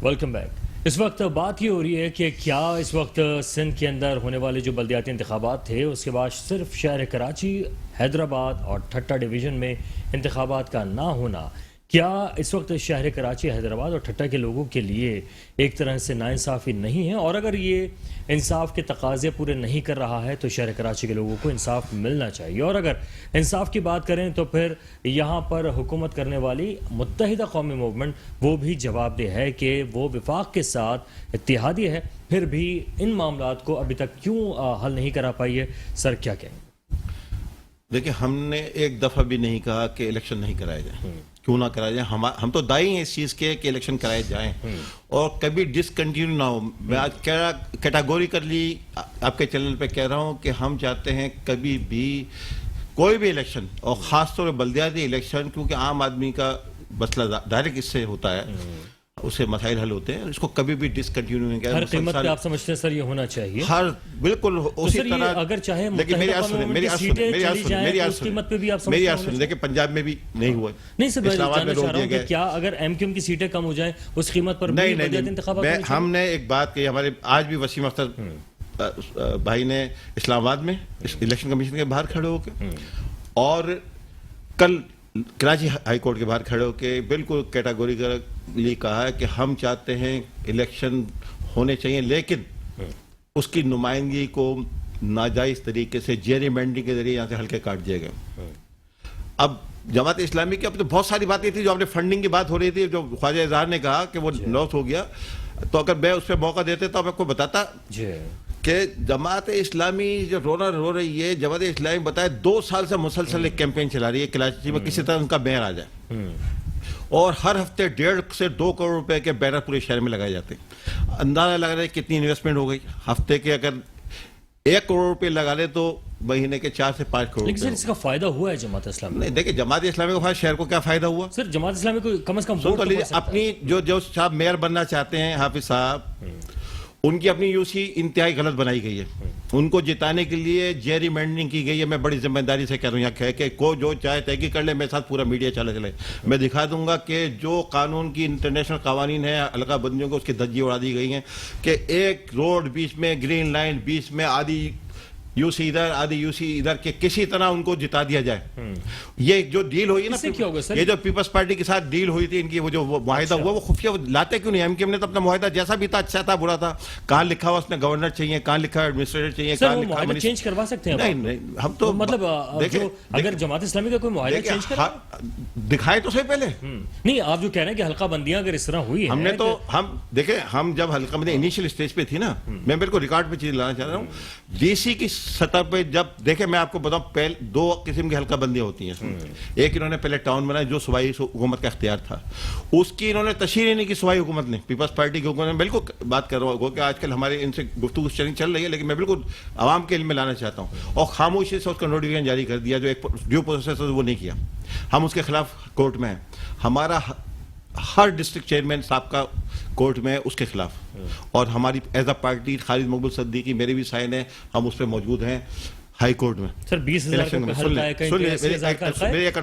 Welcome back. اس وقت بات یہ ہو رہی ہے کہ کیا اس وقت سندھ کے اندر ہونے والے جو بلدیاتی انتخابات تھے اس کے بعد صرف شہر کراچی، حیدرآباد اور ٹھٹہ ڈویژن میں انتخابات کا نہ ہونا کیا اس وقت شہر کراچی، حیدرآباد اور ٹھٹہ کے لوگوں کے لیے ایک طرح سے ناانصافی نہیں ہے؟ اور اگر یہ انصاف کے تقاضے پورے نہیں کر رہا ہے تو شہر کراچی کے لوگوں کو انصاف ملنا چاہیے. اور اگر انصاف کی بات کریں تو پھر یہاں پر حکومت کرنے والی متحدہ قومی موومنٹ وہ بھی جواب دہ ہے کہ وہ وفاق کے ساتھ اتحادی ہے، پھر بھی ان معاملات کو ابھی تک کیوں حل نہیں کرا پائی ہے؟ سر کیا کہیں؟ دیکھیں، ہم نے ایک دفعہ بھی نہیں کہا کہ الیکشن نہیں کرائے جائیں. کیوں نہ کرائے جائیں؟ ہم تو دائی ہیں اس چیز کے کہ الیکشن کرائے جائیں اور کبھی ڈسکنٹینیو نہ ہو. میں آج کیٹاگوریکلی آپ کے چینل پہ کہہ رہا ہوں کہ ہم چاہتے ہیں کبھی بھی کوئی بھی الیکشن، اور خاص طور پہ بلدیاتی الیکشن، کیونکہ عام آدمی کا مسئلہ ڈائریکٹ اس سے ہوتا ہے، اس سے مسائل حل ہوتے ہیں، اس کو کبھی بھی ڈسکنٹینیو نہیں کیا. ہر قیمت پہ آپ سمجھتے ہیں سر یہ ہونا چاہیے؟ ہر بالکل اسی طرح. اگر چاہے میری بات سنیں، دیکھیں پنجاب میں بھی نہیں ہوا. نہیں سر، میں جاننا چاہ رہا ہوں کہ کیا اگر ایم کیو ایم کی سیٹیں کم ہو جائیں اس قیمت پر نہیں. ہم نے ایک بات کہی، ہمارے آج بھی وسیم اختر بھائی نے اسلام آباد میں الیکشن کمیشن کے باہر کھڑے ہو کے اور کل کراچی ہائی کورٹ کے باہر کھڑے ہو کے بالکل کیٹاگوریکلی کہا ہے کہ ہم چاہتے ہیں الیکشن ہونے چاہیے، لیکن اس کی نمائندگی کو ناجائز طریقے سے جیری مینڈنگ کے ذریعے یہاں سے ہلکے کاٹ دیے گئے. اب جماعت اسلامی کی اب تو بہت ساری باتیں تھی، جو آپ نے فنڈنگ کی بات ہو رہی تھی، جو خواجہ اظہار نے کہا کہ وہ لاس ہو گیا، تو اگر میں اس پہ موقع دیتے تو آپ کو بتاتا کہ جماعت اسلامی جو رو رہی ہے. جماعت اسلامی بتائے 2 سال سے مسلسل ایک کیمپین چلا رہی ہے کراچی میں کسی طرح ان کا بینر آ جائے، اور ہر ہفتے 1.5 سے 2 کروڑ روپے کے بینر پورے شہر میں لگائے جاتے ہیں. اندازہ لگ رہا ہے کتنی انویسٹمنٹ ہو گئی. ہفتے کے اگر 1 کروڑ روپے لگا لے تو مہینے کے 4 سے 5 کروڑ. لیکن سر اس کا فائدہ ہوا ہے جماعت اسلامی؟ نہیں، دیکھیں جماعت اسلامی کو شہر کو کیا فائدہ ہوا؟ سر جماعت اسلامی کو کم از کم اپنی جو صاحب میئر بننا چاہتے ہیں حافظ صاحب، ان کی اپنی یو سی انتہائی غلط بنائی گئی ہے. ان کو جتانے کے لیے جیری مینڈنگ کی گئی ہے. میں بڑی ذمہ داری سے کہہ رہا ہوں یہاں کہ کوئی جو چاہے تحقیق کر لے، میرے ساتھ پورا میڈیا چلے. میں دکھا دوں گا کہ جو قانون کی انٹرنیشنل قوانین ہیں حلقہ بندیوں کو اس کی دھجی اڑا دی گئی ہیں کہ ایک روڈ بیچ میں، گرین لائن بیچ میں، آدھی یو سی ادھر آدھی یو سی ادھر، کے کسی طرح ان کو جتا دیا جائے. یہ جو ڈیل ہوئی نا، یہ جو پیپلز پارٹی کے ساتھ ڈیل ہوئی تھی ان کی، وہ جو معاہدہ ہوا وہ خفیہ لاتے کیوں نہیں؟ ایم کیو ایم نے تو اپنا معاہدہ جیسا بھی تھا، اچھا تھا برا تھا، کہاں لکھا ہوا اس نے گورنر چاہیے، کہاں لکھا ایڈمنسٹریٹر چاہیے، کہاں لکھا معاہدہ چینج کروا سکتے ہیں؟ نہیں ہم تو مطلب اگر جماعت اسلامی کا کوئی معاہدہ چینج کرے دکھائے تو صحیح پہلے. نہیں، آپ جو کہہ رہے ہیں کہ حلقہ بندیاں اگر اس طرح ہوئی ہم نے تو دیکھیں، ہم جب حلقہ بندی انیشیل اسٹیج پہ تھی نا، میں بالکل ریکارڈ پہ چیز لانا چاہ رہا ہوں، ڈی سی کی سطح پہ جب دیکھیں، میں آپ کو بتاؤں، 2 قسم کی حلقہ بندیاں ہوتی ہیں. ایک انہوں نے پہلے ٹاؤن بنایا جو صوبائی حکومت کا اختیار تھا، اس کی انہوں نے تشہیر نہیں کی صوبائی حکومت نے، پیپلز پارٹی کی حکومت نے. بالکل بات کر رہا ہوں کہ آج کل ہمارے ان سے گفتگو چل رہی ہے، لیکن میں بالکل عوام کے علم میں لانا چاہتا ہوں. اور خاموشی سے اس کا نوٹیفیکیشن جاری کر دیا، جو ایک ڈیو پروسیس وہ نہیں کیا. ہم اس کے خلاف کورٹ میں ہیں. ہمارا ہر ڈسٹرکٹ چیئرمین صاحب کا کورٹ میں اس کے خلاف، اور ہماری ایز اے پارٹی خالد مقبول صدیقی میرے بھی سائن ہیں، ہم اس پہ موجود ہیں ہائی کورٹ میں. سر 20,000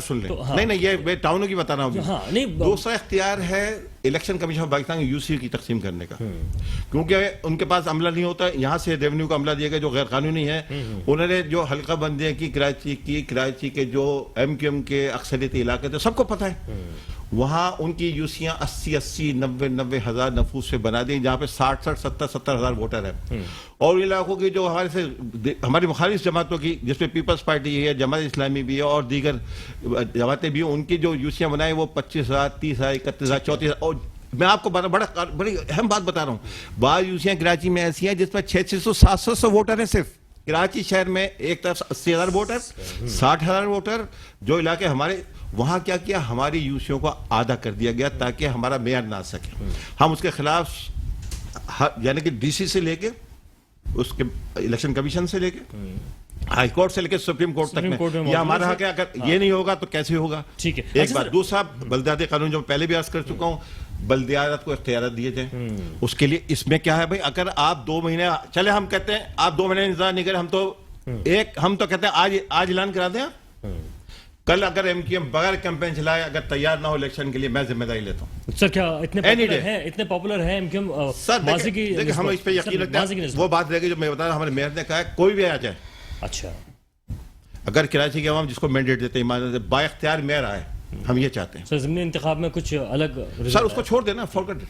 سن لیں. نہیں یہ میں ٹاؤنوں کی بتا رہا ہوں. دوسرا اختیار ہے election commission of Pakistan U C کی تقسیم کرنے کا، کیونکہ ان کے پاس عملہ نہیں ہوتا. یہاں سے ریونیو کا عملہ دیا گیا جو غیر قانونی ہے. انہوں نے جو حلقہ بندیاں کی کراچی کے جو ایم کیو ایم کے اکثریتی علاقے تھے، سب کو پتہ ہے، وہاں ان کی یوسیاں 80 90 ہزار نفوس سے بنا دی، جہاں پہ 60 70 ہزار ووٹر ہیں. اور علاقوں کی جو ہماری مخالف جماعتوں کی، جس میں پیپلز پارٹی ہے، جماعت اسلامی بھی ہے اور دیگر جماعتیں بھی ہیں، ان کی جو یوسیاں بنائیں وہ 25,000 30,000 31,000 34,000. اور میں آپ کو بڑی اہم بات بتا رہا ہوں، بعض یوسیاں کراچی میں ایسی ہیں جس میں 600 700 ووٹر ہیں. صرف کراچی شہر میں ایک طرف 80,000 ووٹر 60,000 ووٹر، جو علاقے ہمارے وہاں کیا ہماری یوسیوں کو آدھا کر دیا گیا تاکہ ہمارا میئر نہ آ سکے. ہم اس کے خلاف، یعنی کہ ڈی سی سے لے کے اس کے الیکشن کمیشن سے لے کے ہائی کورٹ سے لے کے سپریم کورٹ تک میں یہ ہمارا حق ہے. اگر یہ نہیں ہوگا تو کیسے ہوگا؟ ٹھیک ہے. ایک بات. دوسرا، بلدیاتی قانون جو پہلے بھی عرض کر چکا ہوں، بلدیات کو اختیارات دیے جائیں. اس کے لیے اس میں کیا ہے بھائی، اگر آپ 2 مہینے چلے، ہم کہتے ہیں آپ 2 مہینے انتظار نہیں کریں، ہم تو کہتے ہیں آج اعلان کرا دیں کل اگر ایم کیو ایم بغیر کیمپین چلائے اگر تیار نہ ہو الیکشن کے لیے میں ذمہ داری لیتا ہوں. سر کیا اتنے پاپولر ہیں ایم کیو ایم ماضی کی؟ دیکھیں ہم اس پہ یقین رکھتے ہیں. وہ بات رہ گئی جو میں بتا رہا ہوں, ہمارے میئر نے کہا ہے کوئی بھی آ جائے. اچھا, اگر کراچی کے عوام جس کو مینڈیٹ دیتے ہیں ایمان سے با اختیار میئر آئے, ہم یہ چاہتے ہیں. سر ضمنی انتخاب میں کچھ الگ سر اس کو چھوڑ دینا, فارگٹ,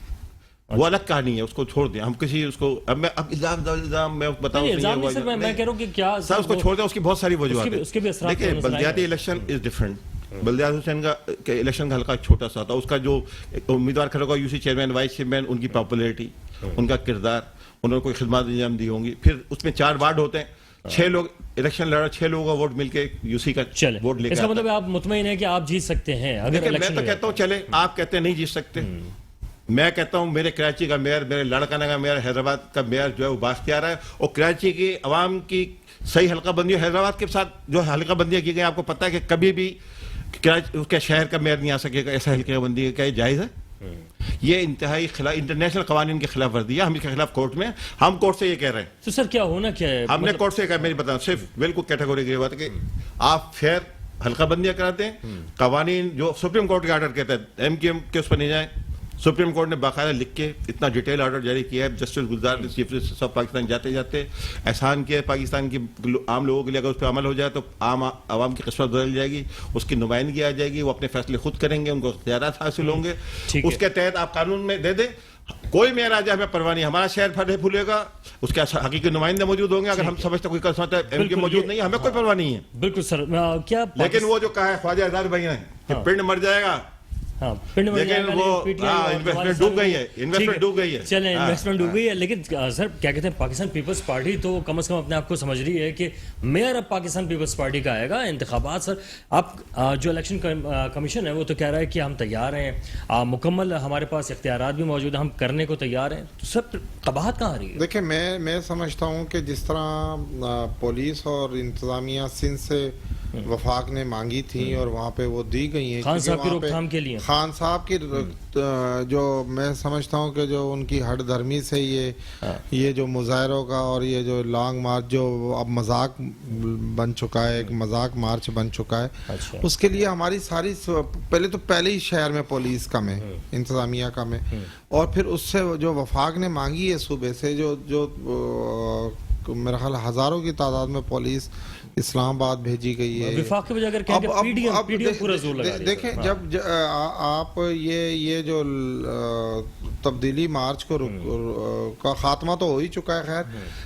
وہ الگ کہانی ہے, اس کو چھوڑ دیں. ہم کسی اس کو اب الزام میں بتاؤں میں کہہ رہا ہوں کہ کیا سر اس کو چھوڑ دیں, اس کی بہت ساری وجوہات ہیں. دیکھیں بلدیاتی الیکشن از ڈفرنٹ. بلدیات حسین کا الیکشن کا حلقہ چھوٹا سا تھا, اس کا جو امیدوار کھڑا ہوگا U C chairman vice chairman, ان کی پاپولیرٹی, ان کا کردار, انہوں نے کوئی خدمات انجام دی ہوں گی. پھر اس میں 4 وارڈ ہوتے ہیں, 6 لوگ الیکشن لڑا, 6 لوگوں کا ووٹ مل کے یو سی کا ووٹ لے کے. اس کا مطلب آپ مطمئن ہیں کہ آپ جیت سکتے ہیں اگر الیکشن؟ میں تو کہتا ہوں چلے, آپ کہتے ہیں نہیں جیت سکتے, میں کہتا ہوں میرے کراچی کا میئر, میرے لاڑکانہ کا میئر, حیدرآباد کا میئر جو ہے وہ بااختیار ہے, اور کراچی کی عوام کی صحیح حلقہ بندی. حیدرآباد کے ساتھ جو حلقہ بندیاں کی گئی, آپ کو پتہ ہے کہ کبھی بھی اس کے شہر کا میئر نہیں آ سکے گا ایسا حلقہ بندی. کیا یہ جائز ہے؟ یہ انتہائی انٹرنیشنل قوانین کی خلاف ورزی ہے. ہم اس کے خلاف کورٹ میں, ہم کورٹ سے یہ کہہ رہے ہیں. تو سر کیا ہونا کیا ہے؟ ہم نے کورٹ سے کہا, میری بتاؤں صرف بالکل کیٹیگوری کی بات ہے کہ آپ فیئر حلقہ بندیاں کراتے ہیں. قوانین جو سپریم کورٹ کے آرڈر کہتا ہے ایم کیو ایم کے اس پر نہیں جائیں. سپریم کورٹ نے باقاعدہ لکھ کے اتنا ڈیٹیل آرڈر جاری کیا ہے. جسٹس گلزار نے چیف جسٹس آف پاکستان جاتے جاتے احسان کیا ہے پاکستان کی عام لوگوں کے لیے. اگر اس پہ عمل ہو جائے تو عام عوام کی قسمت بدل جائے گی, اس کی نمائندگی آ جائے گی, وہ اپنے فیصلے خود کریں گے, ان کو اختیارات حاصل ہوں گے. اس کے تحت آپ قانون میں دے دیں, کوئی میئر آ جائے ہمیں پرواہ نہیں, ہمارا شہر پھلے پھولے گا, اس کے حقیقی نمائندے موجود ہوں گے. اگر ہم سمجھتے کوئی قسمت ایم کے موجود نہیں ہے, ہمیں کوئی پرواہ نہیں ہے. بالکل سر. کیا لیکن وہ جو کہا ہے خواجہ ہزار بھائی نے کہ پنڈ مر جائے گا, لیکن وہ انویسٹمنٹ ڈوب گئی ہے, انویسٹمنٹ ڈوب گئی ہے. چلیں انویسٹمنٹ ڈوب گئی ہے, لیکن سر کیا کہتے ہیں پاکستان پیپلز پارٹی تو کم از کم اپنے آپ کو سمجھ رہی ہے کہ میئر اب پاکستان پیپلز پارٹی کا آئے گا. انتخابات سر آپ جو الیکشن کمیشن ہے وہ تو کہہ رہا ہے کہ ہم تیار ہیں, مکمل ہمارے پاس اختیارات بھی موجود ہیں, ہم کرنے کو تیار ہیں. تو سر قباحت کہاں آ رہی ہے؟ دیکھیں میں سمجھتا ہوں کہ جس طرح پولیس اور انتظامیہ سندھ سے وفاق نے مانگی تھی اور وہاں پہ وہ دی گئی ہیں خان صاحب کی روک تھام کے لیے, خان صاحب کی جو میں سمجھتا ہوں کہ جو ان کی ہٹ دھرمی سے یہ جو مظاہروں کا اور یہ جو لانگ مارچ جو اب مذاق بن چکا ہے, ایک مذاق مارچ بن چکا ہے, اس کے لیے ہماری ساری پہلے ہی شہر میں پولیس کم ہے, انتظامیہ کم ہے, اور پھر اس سے جو وفاق نے مانگی ہے صوبے سے جو میرا خیال ہزاروں کی تعداد میں پولیس اسلام آباد بھیجی گئی ہے. وفاق کی وجہ اگر کہیں کہ پی ڈی ایم پورا زور لگا رہی ہے. دیکھیں جب آپ یہ جو تبدیلی مارچ کا خاتمہ تو ہو ہی چکا ہے, خیر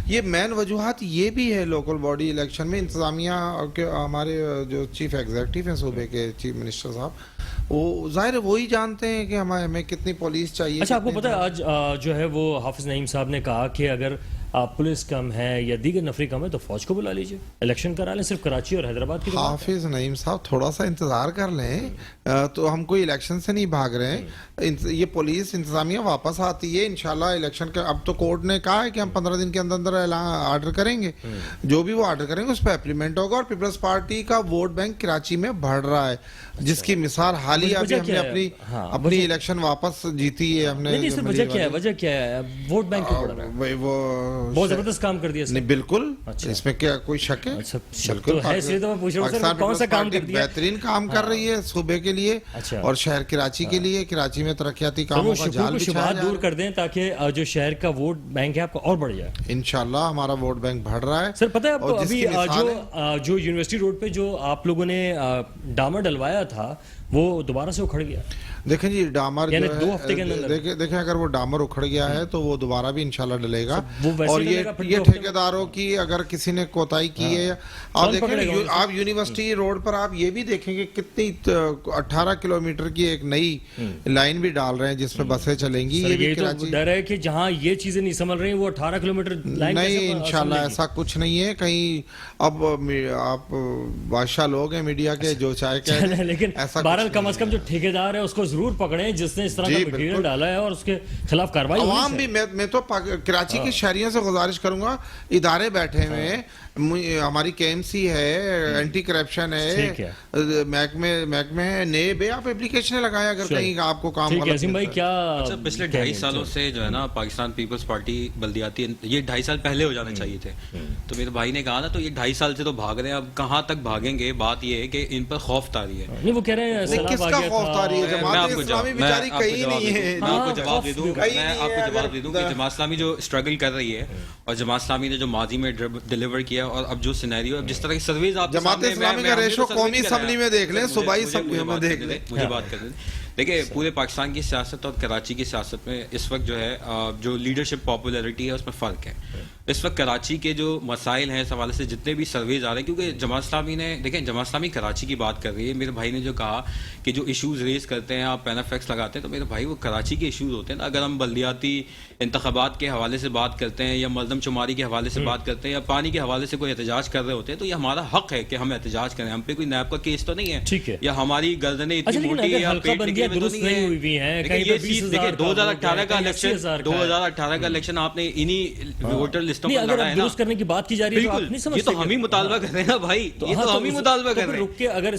یہ مین وجوہات یہ بھی ہے لوکل باڈی الیکشن میں انتظامیہ کے, ہمارے جو چیف ایگزیکٹو ہیں صوبے کے چیف منسٹر صاحب, وہ ظاہر ہے وہی جانتے ہیں کہ ہمیں کتنی پولیس چاہیے. اچھا آپ کو پتہ ہے آج جو ہے وہ حافظ نعیم صاحب نے کہا کہ اگر پولیس کم ہے یا دیگر نفری کم ہے تو فوج کو بلا لیجیے, الیکشن کرا لیں, صرف کراچی اور حیدرآباد کی. حافظ نعیم صاحب تھوڑا سا انتظار کر لیں, تو ہم کوئی الیکشن سے نہیں بھاگ رہے ہیں. یہ پولیس انتظامیہ واپس آتی ہے انشاءاللہ الیکشن کا. اب تو کورٹ نے کہا ہے کہ ہم 15 دن کے اندر آرڈر کریں گے, جو بھی وہ آرڈر کریں گے اس پہ اپلیمنٹ ہوگا. اور پیپلز پارٹی کا ووٹ بینک کراچی میں بڑھ رہا ہے, جس کی مثال حالیہ ابھی ہم نے اپنی الیکشن واپس جیتی ہے. ہم نے وجہ کیا ہے ووٹ بینک کیوں بڑھ رہا ہے؟ وہ بہت زبردست کام کر دیا. نہیں بالکل, اس میں کیا کوئی شک ہے؟ بالکل پاکستان بہترین کام کر رہی ہے صوبے کے لیے اور شہر کراچی کے لیے. کراچی میں ترقیاتی کاموں کا جال بچھایا جائے, دور کر دیں تاکہ جو شہر کا ووٹ بینک ہے آپ کا اور بڑھ جائے. انشاءاللہ ہمارا ووٹ بینک بڑھ رہا ہے. سر پتہ ہے آپ کو ابھی جو یونیورسٹی روڈ پہ جو آپ لوگوں نے ڈامر ڈلوایا تھا وہ دوبارہ سے اکھڑ گیا. دیکھیں جی ڈامر یعنی 2 ہفتے کے اندر دیکھیں اگر وہ ڈامر اکھڑ گیا ہے تو وہ دوبارہ بھی انشاءاللہ ڈلے گا. اور یہ ٹھیکیداروں کی اگر کسی نے کوتاہی کی ہے, آپ دیکھیں آپ یونیورسٹی روڈ پر آپ یہ بھی دیکھیں کہ کتنی 18 کلومیٹر کی ایک نئی لائن بھی ڈال رہے ہیں جس پہ بسیں چلیں گی. یہ بھی کراچی ڈر ہے کہ جہاں یہ چیزیں نہیں سنبھل رہی وہ 18 کلومیٹر لائن نہیں, انشاءاللہ ایسا کچھ نہیں ہے کہیں. اب آپ بادشاہ لوگ ہیں میڈیا کے, جو چاہے کہ لیکن ایسا بہرحال کم از کم جو ٹھیکیدار ہے اس کو ضرور پکڑیں جس نے اس طرح کا مٹیریل ڈالا ہے اور اس کے خلاف کارروائی ہونی عوام بھی میں تو کراچی کے شہریوں سے گزارش کروں گا، ادارے بیٹھے ہوئے ہیں، ہماری کے ایم سی ہے، اینٹی کرپشن ہے، محکمے ہے، نیب ہے، آپ اپلیکیشنیں لگائیں اگر کہیں آپ کو کام غلط عظیم بھائی کیا پچھلے 2.5 سالوں سے جو ہے نا پاکستان پیپلز پارٹی بلدیاتی یہ 2.5 سال پہلے ہو جانے چاہیے تھے، تو میرے بھائی نے کہا نا تو یہ 2.5 سال سے تو بھاگ رہے ہیں، اب کہاں تک بھاگیں گے؟ بات یہ ہے کہ ان پر خوف طاری ہے. نہیں وہ کہہ رہے ہیں کس کا خوف طاری ہے؟ جماعت اسلامی بیچاری کہیں نہیں ہے. میں آپ کو جواب دے دوں کہ جماعت اسلامی جو اسٹرگل کر رہی ہے اور جماعت اسلامی نے جو ماضی میں ڈیلیور کیا اور اب جو سینیریو جس طرح کی سرویز آپ جماعت اسلامی کا ریشو قومی اسمبلی میں دیکھ لیں، صوبائی اسمبلی میں دیکھ لیں. مجھے بات کر دیں. دیکھیں پورے پاکستان کی سیاست اور کراچی کی سیاست میں اس وقت جو ہے جو لیڈرشپ پاپولیرٹی ہے اس میں فرق ہے. اس وقت کراچی کے جو مسائل ہیں اس حوالے سے جتنے بھی سرویز آ رہے ہیں، کیونکہ جماعت اسلامی نے دیکھیں جماعت اسلامی کراچی کی بات کر رہی ہے. میرے بھائی نے جو کہا کہ جو ایشوز ریز کرتے ہیں آپ پینافیکس لگاتے ہیں، تو میرے بھائی وہ کراچی کے ایشوز ہوتے ہیں نا. اگر ہم بلدیاتی انتخابات کے حوالے سے بات کرتے ہیں یا مردم شماری کے حوالے سے بات کرتے ہیں یا پانی کے حوالے سے کوئی احتجاج کر رہے ہوتے ہیں، تو یہ ہمارا حق ہے کہ ہم احتجاج کریں. ہم پہ کوئی نیب کا کیس تو نہیں ہے یا ہماری گردنیں اتنی موٹی یا پیٹ نکلے ہوئے تو نہیں ہے. دیکھیں 2018 کا الیکشن آپ نے انہی ووٹر لسٹوں پر لڑا ہے نا. کرنے کی بات کی جا رہی ہے، بالکل یہ تو ہم ہی مطالبہ کر رہے ہیں نا بھائی، یہ تو ہم ہی مطالبہ کر رہے ہیں. اگر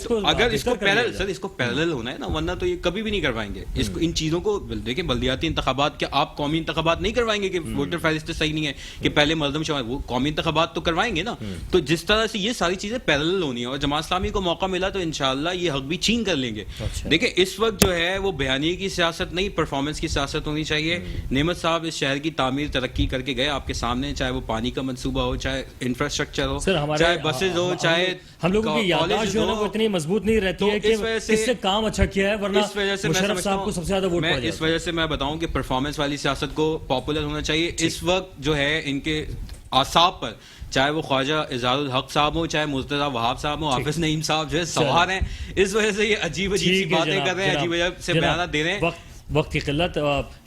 اس کو پیرلل ہونا ہے نا، ورنہ تو یہ کبھی بھی نہیں کروائیں گے. اس کو ان چیزوں کو دیکھیں بلدیاتی انتخابات کیا آپ قومی انتخابات نہیں کروائیں گے کہ ووٹر فہرست صحیح نہیں ہے کہ پہلے مردم شمار، وہ قومی انتخابات تو کروائیں گے نا. تو جس طرح سے یہ ساری چیزیں پیرلل ہونی ہے اور جماعت اسلامی کو موقع ملا تو انشاءاللہ یہ حق بھی چھین کر لیں گے. دیکھیں اس وقت جو ہے وہ بیانیے کی سیاست نہیں، پرفارمنس کی سیاست ہونی چاہیے. نعمت صاحب اس شہر کی تعمیر ترقی کر کے گئے آپ کے سامنے، چاہے وہ پانی کا منصوبہ ہو، چاہے انفراسٹرکچر ہو، چاہے بسز ہو، چاہے ہم لوگوں کی یادداشت جو ہے نا وہ اتنی مضبوط نہیں رہتی ہے کہ کس سے کام اچھا کیا ہے، ورنہ مشرف صاحب کو سب سے زیادہ ووٹ پڑ جاتے ہیں. اس وجہ سے میں بتاؤں کہ پرفارمنس والی سیاست کو پاپولر ہونا چاہیے. اس وقت جو ہے ان کے اعصاب پر چاہے وہ خواجہ اظہار الحق صاحب ہو، چاہے مرتضیٰ وہاب صاحب ہو، حافظ نعیم صاحب جو ہے سوار ہیں. اس وجہ سے یہ عجیب سی باتیں کر رہے ہیں، عجیب عجیب سے بیانات دے رہے ہیں. وقت کی قلت.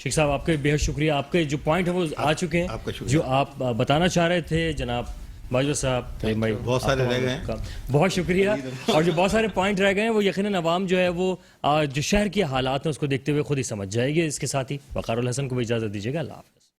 شیخ صاحب آپ کے بے حد شکریہ، آپ کے جو پوائنٹ ہیں وہ آ چکے ہیں جو آپ بتانا چاہ رہے تھے. جناب باجوہ صاحب بہت سارے رہ گئے ہیں، بہت شکریہ. اور جو بہت سارے پوائنٹ رہ گئے ہیں وہ یقیناً عوام جو ہے وہ جو شہر کے حالات ہیں اس کو دیکھتے ہوئے خود ہی سمجھ جائے گی. اس کے ساتھ ہی وقار الحسن کو بھی اجازت دیجیے گا. اللہ حافظ.